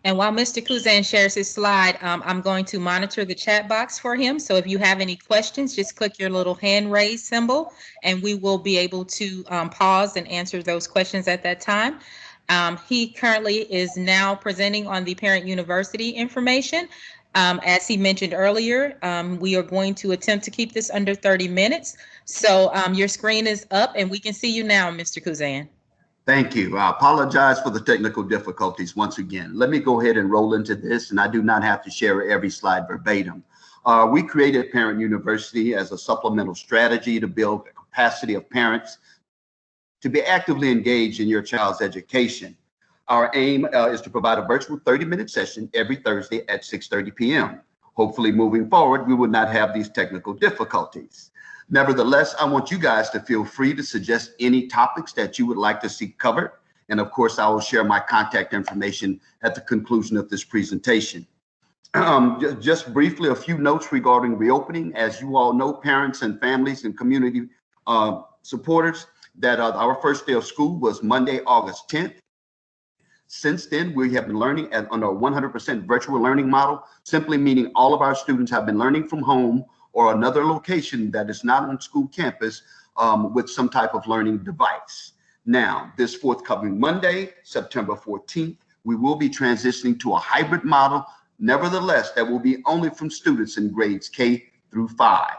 And while Mr. Kuzan shares his slide, I'm going to monitor the chat box for him. So if you have any questions, just click your little hand raise symbol and we will be able to pause and answer those questions at that time. He currently is now presenting on the Parent University information. As he mentioned earlier, we are going to attempt to keep this under 30 minutes. So your screen is up and we can see you now, Mr. Kuzan. Thank you. I apologize for the technical difficulties once again. Let me go ahead and roll into this, and I do not have to share every slide verbatim. We created Parent University as a supplemental strategy to build the capacity of parents to be actively engaged in your child's education. Our aim is to provide a virtual 30-minute session every Thursday at 6:30 p.m. Hopefully, moving forward, we will not have these technical difficulties. Nevertheless, I want you guys to feel free to suggest any topics that you would like to see covered. And of course, I will share my contact information at the conclusion of this presentation. Just briefly, a few notes regarding reopening. As you all know, parents and families and community supporters, that our first day of school was Monday, August 10th. Since then, we have been learning on a 100% virtual learning model, simply meaning all of our students have been learning from home or another location that is not on school campus with some type of learning device. Now, this forthcoming Monday, September 14th, we will be transitioning to a hybrid model. Nevertheless, that will be only from students in grades K through 5.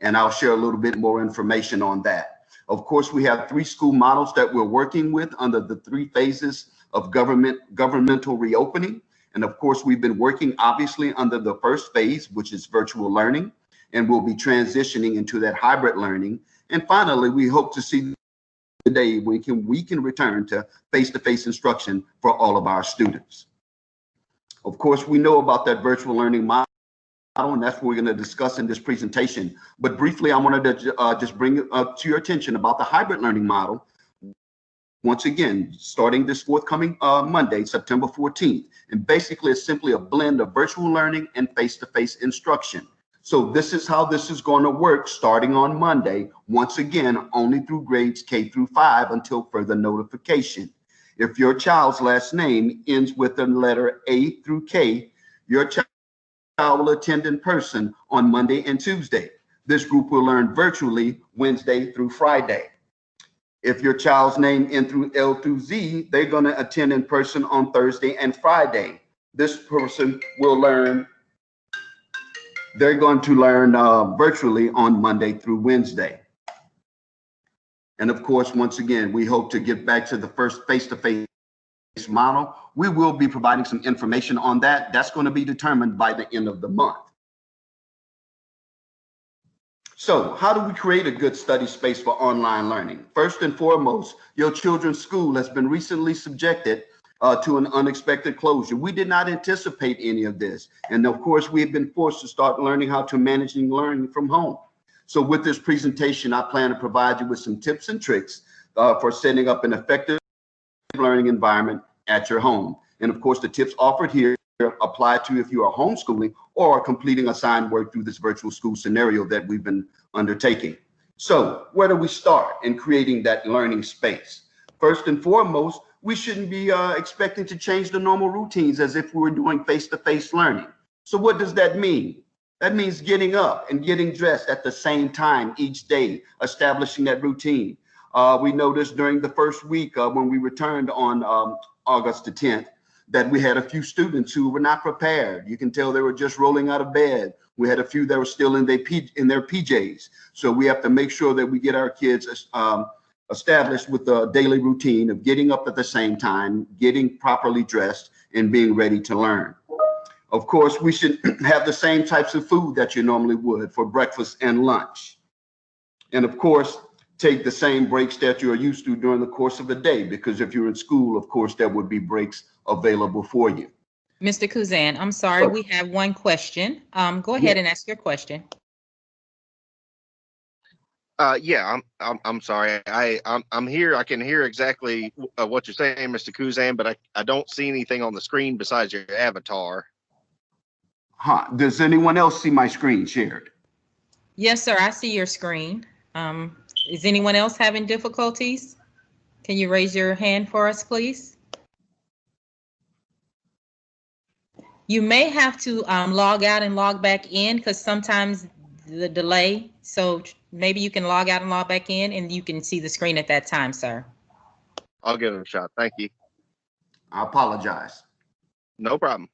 And I'll share a little bit more information on that. Of course, we have 3 school models that we're working with under the 3 phases of governmental reopening. And of course, we've been working obviously under the first phase, which is virtual learning, and we'll be transitioning into that hybrid learning. And finally, we hope to see the day we can return to face-to-face instruction for all of our students. Of course, we know about that virtual learning model, and that's what we're going to discuss in this presentation. But briefly, I wanted to just bring it up to your attention about the hybrid learning model. Once again, starting this forthcoming Monday, September 14th. And basically, it's simply a blend of virtual learning and face-to-face instruction. So this is how this is going to work starting on Monday, once again, only through grades K through 5 until further notification. If your child's last name ends with the letter A through K, your child will attend in person on Monday and Tuesday. This group will learn virtually Wednesday through Friday. If your child's name ends through L through Z, they're going to attend in person on Thursday and Friday. This person will learn, they're going to learn virtually on Monday through Wednesday. And of course, once again, we hope to get back to the first face-to-face model. We will be providing some information on that. That's going to be determined by the end of the month. So how do we create a good study space for online learning? First and foremost, your children's school has been recently subjected to an unexpected closure. We did not anticipate any of this. And of course, we've been forced to start learning how to manage and learning from home. So with this presentation, I plan to provide you with some tips and tricks for setting up an effective learning environment at your home. And of course, the tips offered here apply to if you are homeschooling or completing assigned work through this virtual school scenario that we've been undertaking. So where do we start in creating that learning space? First and foremost, we shouldn't be expecting to change the normal routines as if we were doing face-to-face learning. So what does that mean? That means getting up and getting dressed at the same time each day, establishing that routine. We noticed during the first week when we returned on August the 10th, that we had a few students who were not prepared. You can tell they were just rolling out of bed. We had a few that were still in their PJs. So we have to make sure that we get our kids established with a daily routine of getting up at the same time, getting properly dressed, and being ready to learn. Of course, we should have the same types of food that you normally would for breakfast and lunch. And of course, take the same breaks that you are used to during the course of the day, because if you're in school, of course, there would be breaks available for you. Mr. Kuzan, I'm sorry, we have one question. Go ahead and ask your question. Yeah, I'm sorry. I'm here. I can hear exactly what you're saying, Mr. Kuzan, but I don't see anything on the screen besides your avatar. Does anyone else see my screen shared? Yes, sir. I see your screen. Is anyone else having difficulties? Can you raise your hand for us, please? You may have to log out and log back in because sometimes the delay. So maybe you can log out and log back in and you can see the screen at that time, sir. I'll give it a shot. Thank you. I apologize. No problem.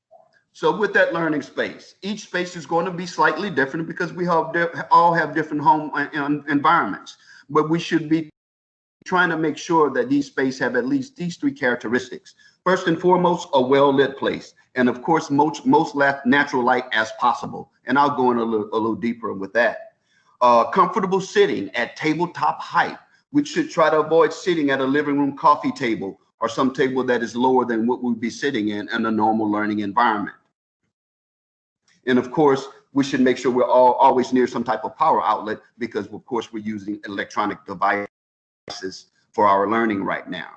So with that learning space, each space is going to be slightly different because we all have different home environments, but we should be trying to make sure that these spaces have at least these three characteristics. First and foremost, a well-lit place. And of course, most natural light as possible. And I'll go in a little deeper with that. Comfortable sitting at tabletop height. We should try to avoid sitting at a living room coffee table or some table that is lower than what we'd be sitting in a normal learning environment. And of course, we should make sure we're always near some type of power outlet because of course we're using electronic devices for our learning right now.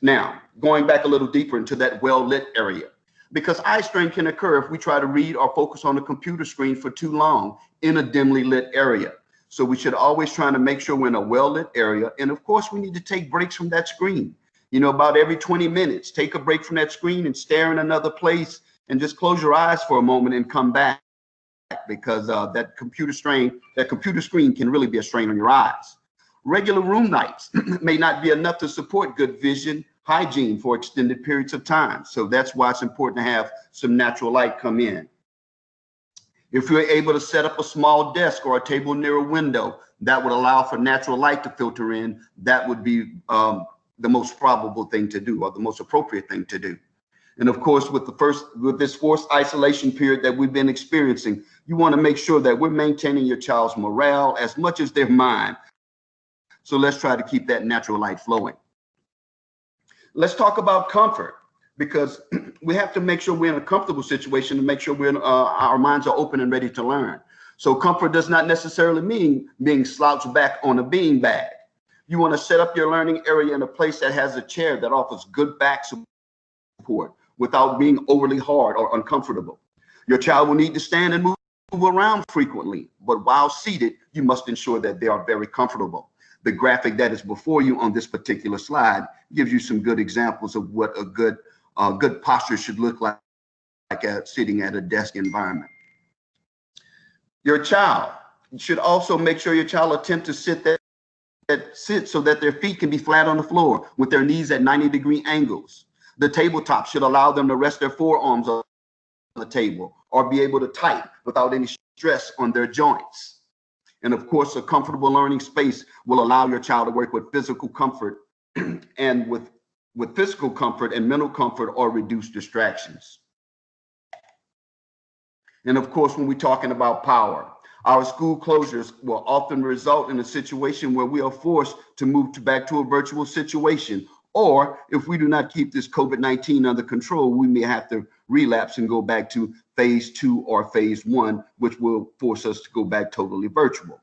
Now, going back a little deeper into that well-lit area, because eye strain can occur if we try to read or focus on the computer screen for too long in a dimly lit area. So we should always try to make sure we're in a well-lit area. And of course, we need to take breaks from that screen. You know, about every 20 minutes, take a break from that screen and stare in another place and just close your eyes for a moment and come back because that computer screen can really be a strain on your eyes. Regular room nights may not be enough to support good vision hygiene for extended periods of time. So that's why it's important to have some natural light come in. If you're able to set up a small desk or a table near a window that would allow for natural light to filter in, that would be the most probable thing to do or the most appropriate thing to do. And of course, with this forced isolation period that we've been experiencing, you want to make sure that we're maintaining your child's morale as much as their mind. So let's try to keep that natural light flowing. Let's talk about comfort, because we have to make sure we're in a comfortable situation to make sure our minds are open and ready to learn. So comfort does not necessarily mean being slouched back on a beanbag. You want to set up your learning area in a place that has a chair that offers good back support without being overly hard or uncomfortable. Your child will need to stand and move around frequently, but while seated, you must ensure that they are very comfortable. The graphic that is before you on this particular slide gives you some good examples of what a good posture should look like sitting at a desk environment. Your child should also make sure your child attempt to sit so that their feet can be flat on the floor with their knees at 90-degree angles. The tabletop should allow them to rest their forearms on the table or be able to type without any stress on their joints. And of course, a comfortable learning space will allow your child to work with physical comfort and with physical comfort and mental comfort or reduce distractions. And of course, when we're talking about power, our school closures will often result in a situation where we are forced to move back to a virtual situation. Or if we do not keep this COVID-19 under control, we may have to relapse and go back to phase 2 or phase 1, which will force us to go back totally virtual.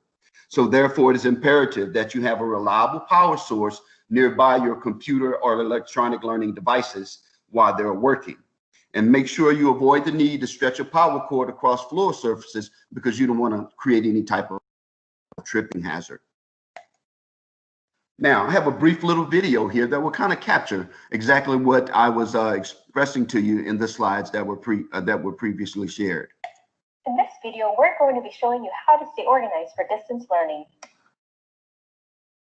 So therefore, it is imperative that you have a reliable power source nearby your computer or electronic learning devices while they're working. And make sure you avoid the need to stretch a power cord across floor surfaces because you don't want to create any type of tripping hazard. Now, I have a brief little video here that will kind of capture exactly what I was expressing to you in the slides that were previously shared. In this video, we're going to be showing you how to stay organized for distance learning.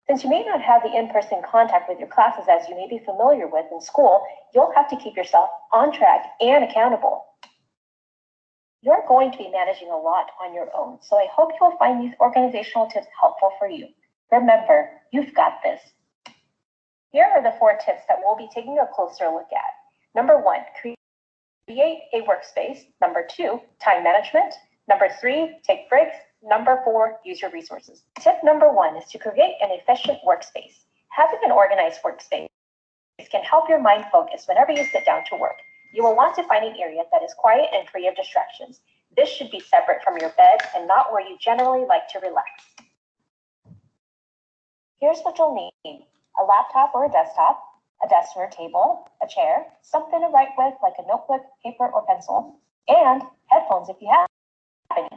Since you may not have the in-person contact with your classes as you may be familiar with in school, you'll have to keep yourself on track and accountable. You're going to be managing a lot on your own, so I hope you'll find these organizational tips helpful for you. Remember, you've got this. Here are the 4 tips that we'll be taking a closer look at. Number 1, create a workspace. Number 2, time management. Number 3, take breaks. Number 4, use your resources. Tip number 1 is to create an efficient workspace. Having an organized workspace can help your mind focus whenever you sit down to work. You will want to find an area that is quiet and free of distractions. This should be separate from your bed and not where you generally like to relax. Here's what you'll need: a laptop or a desktop, a desk or a table, a chair, something to write with like a notebook, paper, or pencil, and headphones if you have any.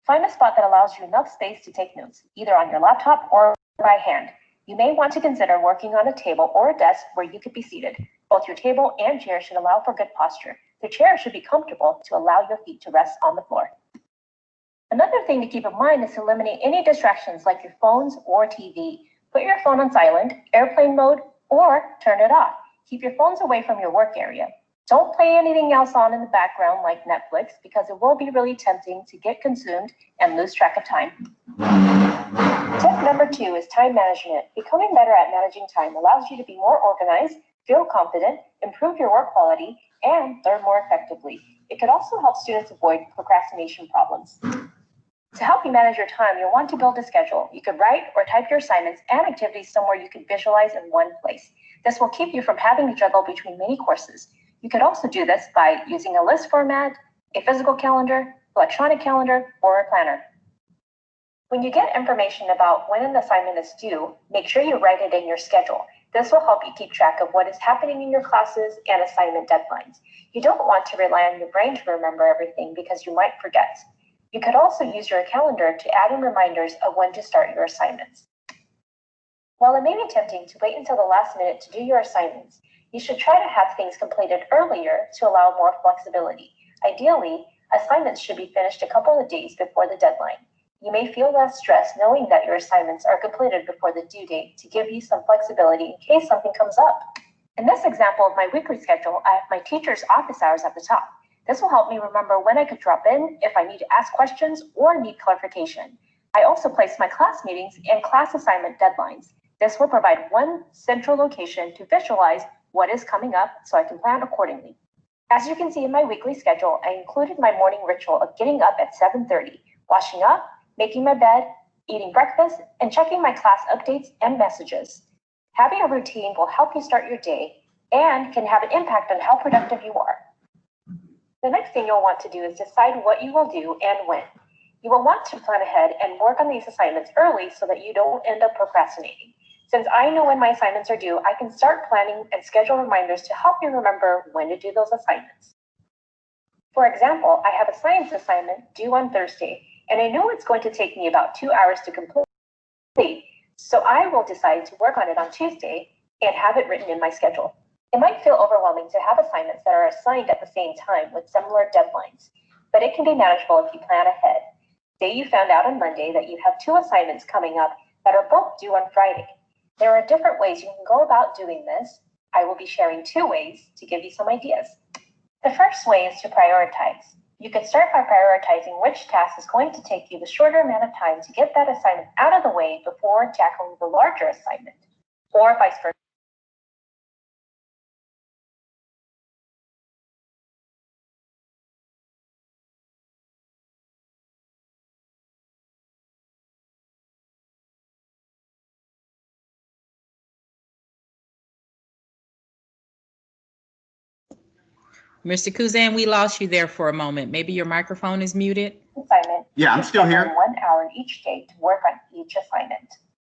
Find a spot that allows you enough space to take notes, either on your laptop or by hand. You may want to consider working on a table or a desk where you could be seated. Both your table and chair should allow for good posture. The chair should be comfortable to allow your feet to rest on the floor. Another thing to keep in mind is to eliminate any distractions like your phones or TV. Put your phone on silent, airplane mode, or turn it off. Keep your phones away from your work area. Don't play anything else on in the background like Netflix because it will be really tempting to get consumed and lose track of time. Tip number 2 is time management. Becoming better at managing time allows you to be more organized, feel confident, improve your work quality, and learn more effectively. It could also help students avoid procrastination problems. To help you manage your time, you'll want to build a schedule. You could write or type your assignments and activities somewhere you can visualize in one place. This will keep you from having to juggle between many courses. You could also do this by using a list format, a physical calendar, electronic calendar, or a planner. When you get information about when an assignment is due, make sure you write it in your schedule. This will help you keep track of what is happening in your classes and assignment deadlines. You don't want to rely on your brain to remember everything because you might forget. You could also use your calendar to add in reminders of when to start your assignments. While it may be tempting to wait until the last minute to do your assignments, you should try to have things completed earlier to allow more flexibility. Ideally, assignments should be finished a couple of days before the deadline. You may feel less stress knowing that your assignments are completed before the due date to give you some flexibility in case something comes up. In this example of my weekly schedule, I have my teacher's office hours at the top. This will help me remember when I could drop in if I need to ask questions or need clarification. I also place my class meetings and class assignment deadlines. This will provide one central location to visualize what is coming up so I can plan accordingly. As you can see in my weekly schedule, I included my morning ritual of getting up at 7:30, washing up, making my bed, eating breakfast, and checking my class updates and messages. Having a routine will help you start your day and can have an impact on how productive you are. The next thing you'll want to do is decide what you will do and when. You will want to plan ahead and work on these assignments early so that you don't end up procrastinating. Since I know when my assignments are due, I can start planning and schedule reminders to help you remember when to do those assignments. For example, I have a science assignment due on Thursday, and I know it's going to take me about 2 hours to complete, so I will decide to work on it on Tuesday and have it written in my schedule. It might feel overwhelming to have assignments that are assigned at the same time with similar deadlines, but it can be manageable if you plan ahead. Say you found out on Monday that you have 2 assignments coming up that are both due on Friday. There are different ways you can go about doing this. I will be sharing 2 ways to give you some ideas. The first way is to prioritize. You can start by prioritizing which task is going to take you the shorter amount of time to get that assignment out of the way before tackling the larger assignment, or vice versa. Mr. Kuzan, we lost you there for a moment. Maybe your microphone is muted. Assignment. Yeah, I'm still here. 1 hour each day to work on each assignment.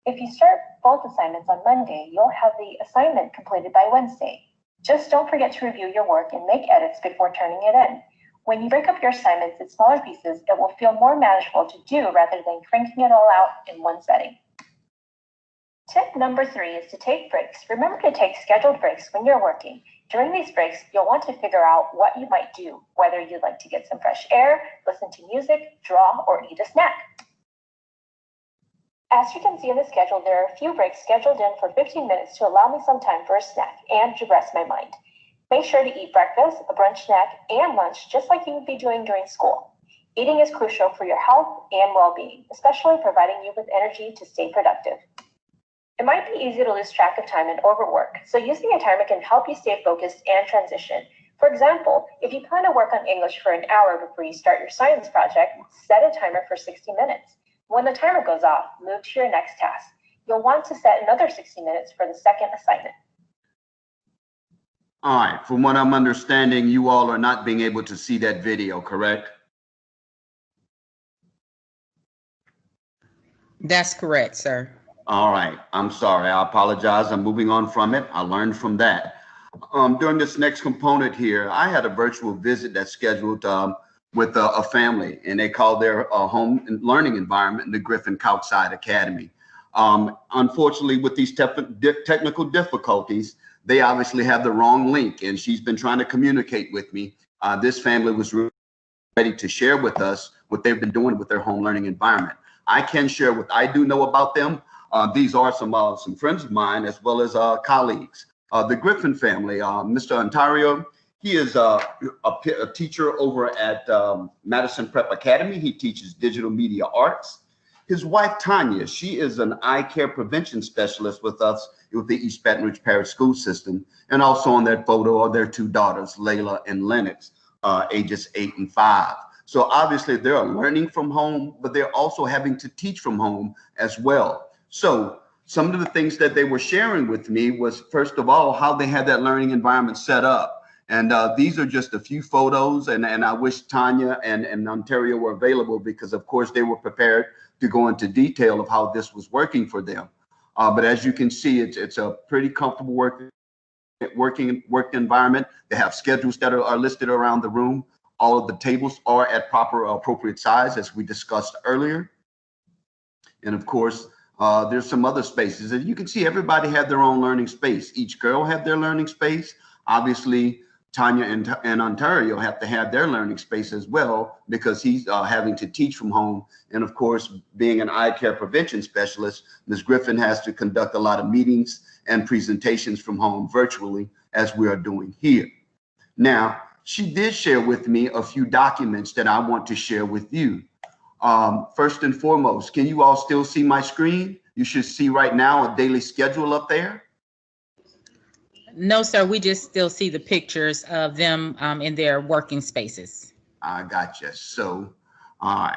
If you start both assignments on Monday, you'll have the assignment completed by Wednesday. Just don't forget to review your work and make edits before turning it in. When you break up your assignments in smaller pieces, it will feel more manageable to do rather than cranking it all out in one setting. Tip number 3 is to take breaks. Remember to take scheduled breaks when you're working. During these breaks, you'll want to figure out what you might do, whether you'd like to get some fresh air, listen to music, draw, or eat a snack. As you can see in the schedule, there are a few breaks scheduled in for 15 minutes to allow me some time for a snack and to rest my mind. Make sure to eat breakfast, a brunch snack, and lunch just like you would be doing during school. Eating is crucial for your health and well-being, especially providing you with energy to stay productive. It might be easy to lose track of time and overwork, so using a timer can help you stay focused and transition. For example, if you plan to work on English for an hour before you start your science project, set a timer for 60 minutes. When the timer goes off, move to your next task. You'll want to set another 60 minutes for the second assignment. All right, from what I'm understanding, you all are not being able to see that video, correct? That's correct, sir. All right, I'm sorry, I apologize. I'm moving on from it. I learned from that. During this next component here, I had a virtual visit that's scheduled with a family, and they call their home and learning environment the Griffin Couchside Academy. Unfortunately, with these technical difficulties, they obviously have the wrong link, and she's been trying to communicate with me. this family was ready to share with us what they've been doing with their home learning environment. I can share what I do know about them. These are some friends of mine as well as colleagues. The Griffin family, Mr. Ontario, he is a teacher over at Madison Prep Academy. He teaches digital media arts. His wife, Tanya, she is an eye care prevention specialist with us with the East Baton Rouge Parish School System. And also on that photo are their two daughters, Layla and Lennox, ages 8 and 5. So obviously they're learning from home, but they're also having to teach from home as well. So some of the things that they were sharing with me was, first of all, how they had that learning environment set up. And these are just a few photos, and I wish Tanya and Ontario were available because, of course, they were prepared to go into detail of how this was working for them. But as you can see, it's a pretty comfortable work environment. They have schedules that are listed around the room. All of the tables are at proper appropriate size, as we discussed earlier. And of course, there's some other spaces. And you can see everybody had their own learning space. Each girl had their learning space. Obviously, Tanya and Ontario have to have their learning space as well because he's having to teach from home. And of course, being an eye care prevention specialist, Ms. Griffin has to conduct a lot of meetings and presentations from home virtually, as we are doing here. Now, she did share with me a few documents that I want to share with you. First and foremost, can you all still see my screen? You should see right now a daily schedule up there. No, sir, we just still see the pictures of them in their working spaces. I gotcha. So, all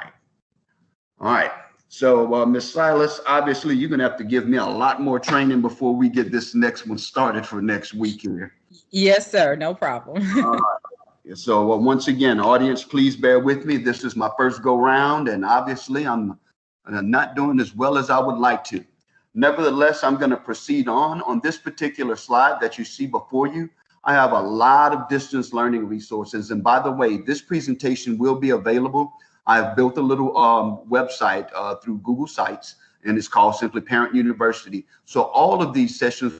right. So, Ms. Silas, obviously you're gonna have to give me a lot more training before we get this next one started for next week here. Yes, sir, no problem. So once again, audience, please bear with me. This is my first go round, and obviously I'm not doing as well as I would like to. Nevertheless, I'm going to proceed on this particular slide that you see before you. I have a lot of distance learning resources. And by the way, this presentation will be available. I've built a little website through Google Sites, and it's called simply Parent University. So all of these sessions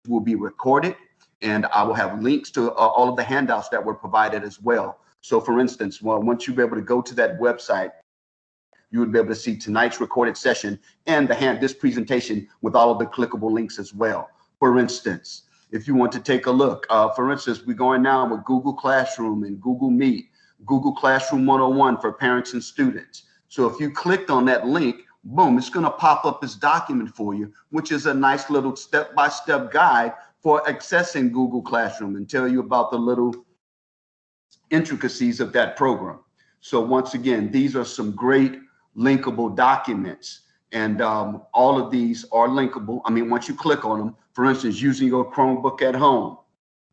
will be recorded, and I will have links to all of the handouts that were provided as well. So for instance, once you'll be able to go to that website, you would be able to see tonight's recorded session and this presentation with all of the clickable links as well. For instance, if you want to take a look, for instance, we're going now with Google Classroom and Google Meet, Google Classroom 101 for parents and students. So if you clicked on that link, boom, it's going to pop up this document for you, which is a nice little step-by-step guide for accessing Google Classroom and tell you about the little intricacies of that program. So once again, these are some great linkable documents, and all of these are linkable. I mean, once you click on them, for instance, using your Chromebook at home.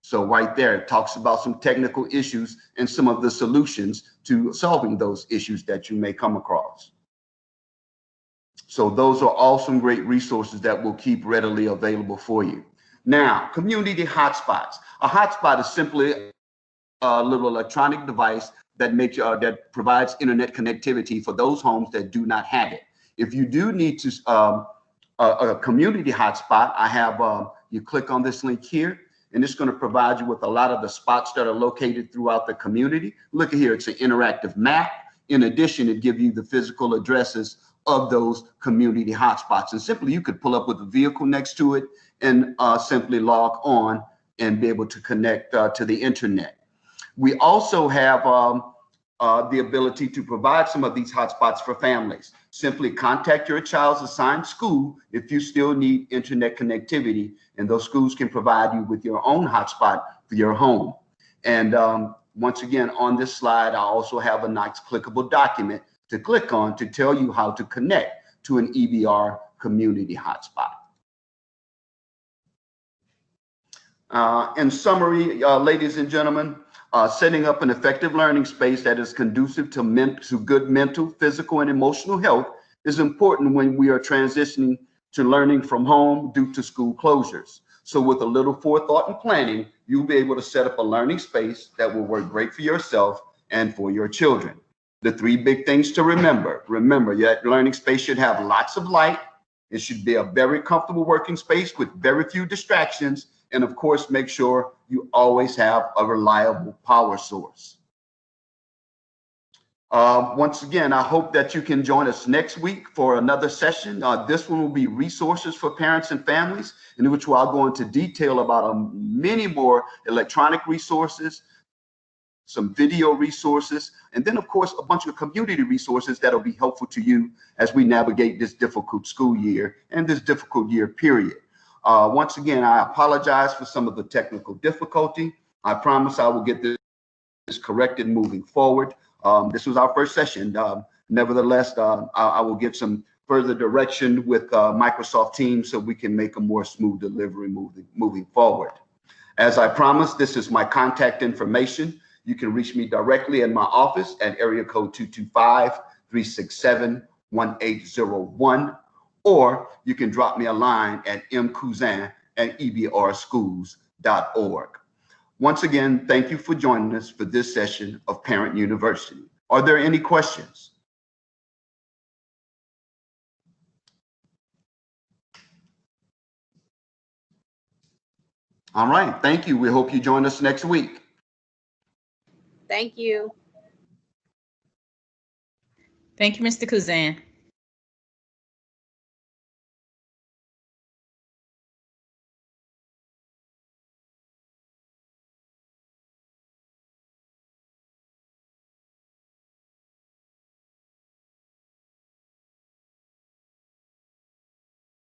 So right there, it talks about some technical issues and some of the solutions to solving those issues that you may come across. So those are all some great resources that we'll keep readily available for you. Now, community hotspots. A hotspot is simply a little electronic device that that provides internet connectivity for those homes that do not have it. If you do need to a community hotspot, I have you click on this link here, and it's going to provide you with a lot of the spots that are located throughout the community. Look at here, it's an interactive map. In addition, it gives you the physical addresses of those community hotspots, and simply you could pull up with a vehicle next to it and simply log on and be able to connect to the internet. We also have the ability to provide some of these hotspots for families. Simply contact your child's assigned school if you still need internet connectivity, and those schools can provide you with your own hotspot for your home. And once again, on this slide, I also have a nice clickable document to click on to tell you how to connect to an EBR community hotspot. In summary, ladies and gentlemen, setting up an effective learning space that is conducive to good mental, physical, and emotional health is important when we are transitioning to learning from home due to school closures. So with a little forethought and planning, you'll be able to set up a learning space that will work great for yourself and for your children. The three big things to remember. Remember, your learning space should have lots of light. It should be a very comfortable working space with very few distractions. And of course, make sure you always have a reliable power source. Once again, I hope that you can join us next week for another session. This one will be resources for parents and families, in which I'll go into detail about many more electronic resources, some video resources, and then, of course, a bunch of community resources that'll be helpful to you as we navigate this difficult school year and this difficult year period. Once again, I apologize for some of the technical difficulty. I promise I will get this corrected moving forward. This was our first session. Nevertheless, I will give some further direction with Microsoft Teams so we can make a more smooth delivery moving forward. As I promised, this is my contact information. You can reach me directly in my office at area code 225-367-1801, or you can drop me a line at mcouzin@ebrschools.org. Once again, thank you for joining us for this session of Parent University. Are there any questions? All right, thank you. We hope you join us next week. Thank you. Thank you, Mr. Kuzan.